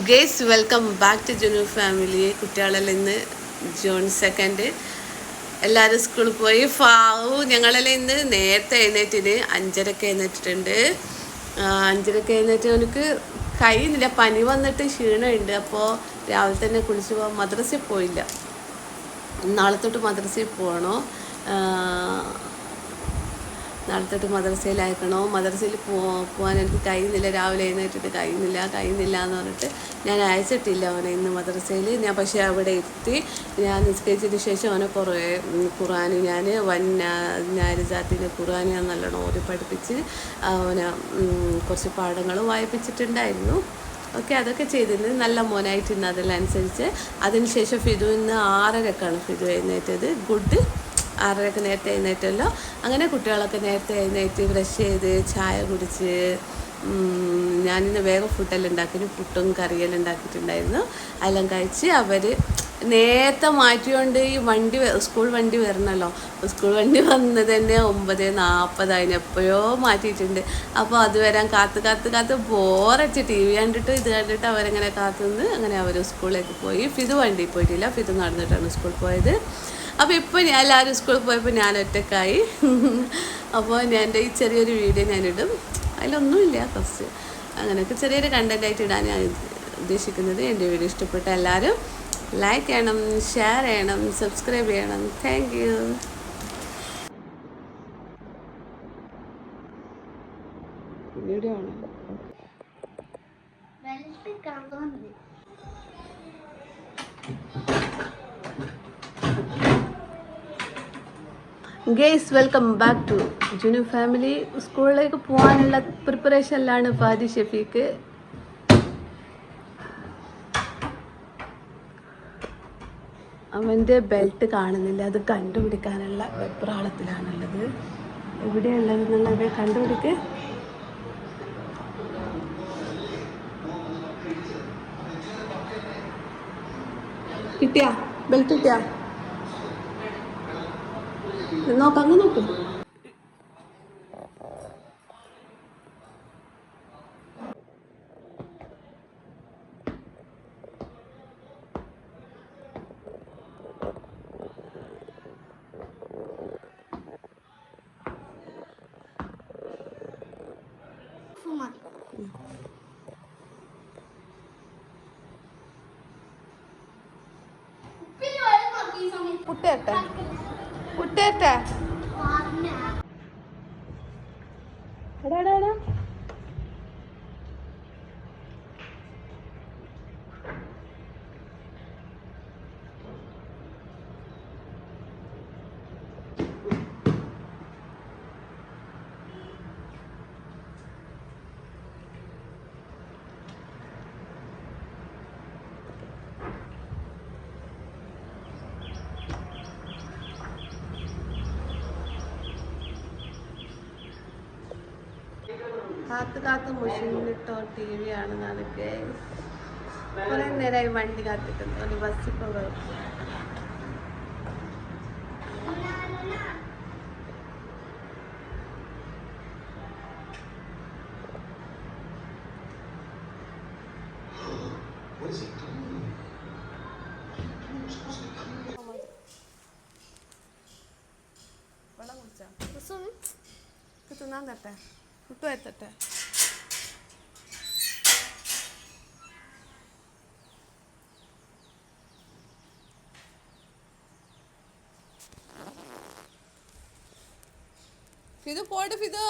Guys welcome back to Junu family. കുട്ടികളെല്ലാം ഇന്ന് June 2 എല്ലാവരും സ്കൂളിൽ പോയി. ഞങ്ങളെല്ലാം ഇന്ന് നേരത്തെ എഴുന്നേറ്റിന് 5:30 എഴുന്നേറ്റിട്ടുണ്ട്. 5:30 എഴുന്നേറ്റ് എനിക്ക് കഴിയുന്നില്ല, പനി വന്നിട്ട് ക്ഷീണമുണ്ട്. അപ്പോൾ രാവിലെ തന്നെ കുളിച്ച് പോകാൻ മദ്രസയിൽ പോയില്ല. നാളെ തൊട്ട് മദ്രസയിൽ പോകണോ, നാളെ തൊട്ട് മദ്രസയിലയക്കണോ. മദ്രസയിൽ പോകാൻ എനിക്ക് കഴിയുന്നില്ല, രാവിലെ എഴുന്നേറ്റിട്ട് കഴിയുന്നില്ല എന്ന് പറഞ്ഞിട്ട് ഞാൻ അയച്ചിട്ടില്ല അവനെ ഇന്ന് മദ്രസയിൽ. ഞാൻ പക്ഷേ അവിടെ എത്തി. ഞാൻ നിസ്കരിച്ചതിന് ശേഷം അവനെ കുറേ ഖുർആൻ ഞാൻ ഞാരിജാത്തിൻ്റെ ഖുർആൻ ഞാൻ നല്ലോണം ഓതി പഠിപ്പിച്ച് അവനെ കുറച്ച് പാഠങ്ങൾ വായിപ്പിച്ചിട്ടുണ്ടായിരുന്നു. ഓക്കെ, അതൊക്കെ ചെയ്തിരുന്നത് നല്ല മോനായിട്ടിരുന്നു. അതിനനുസരിച്ച് അതിനുശേഷം ഫിദു ഇന്ന് 6:30 ഫിദു എഴുന്നേറ്റത്. ഗുഡ്, 6:30 നേരത്തെ എഴുന്നേറ്റല്ലോ. അങ്ങനെ കുട്ടികളൊക്കെ നേരത്തെ എഴുന്നേറ്റ് ബ്രഷ് ചെയ്ത് ചായ കുടിച്ച് ഞാനിന്ന് വേഗം ഫുഡെല്ലാം ഉണ്ടാക്കി, പുട്ടും കറിയെല്ലാം ഉണ്ടാക്കിയിട്ടുണ്ടായിരുന്നു. അതെല്ലാം കഴിച്ച് അവർ നേരത്തെ മാറ്റിയോണ്ട് ഈ സ്കൂൾ വണ്ടി വരണമല്ലോ. സ്കൂൾ വണ്ടി വന്നത് തന്നെ 9:40 അതിന് എപ്പോഴോ മാറ്റിയിട്ടുണ്ട്. അപ്പോൾ അത് വരാൻ കാത്ത് ബോറടിച്ച് ടി വി കണ്ടിട്ട് ഇത് കണ്ടിട്ട് അവരങ്ങനെ കാത്തുനിന്ന് അങ്ങനെ അവർ സ്കൂളിലേക്ക് പോയി. ഫിദു വണ്ടിയിൽ പോയിട്ടില്ല, ഫിദു നടന്നിട്ടാണ് സ്കൂളിൽ പോയത്. അപ്പോൾ ഇപ്പോൾ എല്ലാവരും സ്കൂളിൽ പോയപ്പോൾ ഞാൻ ഒറ്റക്കായി. അപ്പോൾ എൻ്റെ ഈ ചെറിയൊരു വീഡിയോ ഞാനിടും. അതിലൊന്നുമില്ല, കുറച്ച് അങ്ങനെയൊക്കെ ചെറിയൊരു കണ്ടൻറ്റായിട്ട് ഇടാൻ ഞാൻ ഉദ്ദേശിക്കുന്നത്. എൻ്റെ വീഡിയോ ഇഷ്ടപ്പെട്ട എല്ലാവരും ലൈക്ക് ചെയ്യണം, ഷെയർ ചെയ്യണം, സബ്സ്ക്രൈബ് ചെയ്യണം. Thank you. വീഡിയോ ആണ്. Guys welcome back to Junu family. സ്കൂളിലേക്ക് പോകാനുള്ള പ്രിപ്പറേഷനിലാണ് ഫാദി ഷെഫീക്ക്. അവൻ്റെ ബെൽറ്റ് കാണുന്നില്ല, അത് കണ്ടുപിടിക്കാനുള്ള വെപ്രാളത്തിലാണുള്ളത്. എവിടെയുള്ളത് എന്നുള്ളത് കണ്ടുപിടിക്ക്. കിട്ടിയാ ബെൽറ്റ്? കിട്ടിയാ? നോക്കാം, അങ്ങ് നോക്കും. പുട്ടേട്ടെ എടാ കാത്ത് മുഷിഞ്ഞിട്ടോ ടി വി ആണ്. നാളെ കുറേ നേരമായി വണ്ടി കാത്തിട്ടുണ്ട്. ഒരു ബസ്സിൽ പോകും. വെള്ളം കുടിച്ചാ തിന്നാൻ തട്ടെ, ഫുഡ് വരുത്തട്ടെ. ഫിദു പോട്, ഫിദു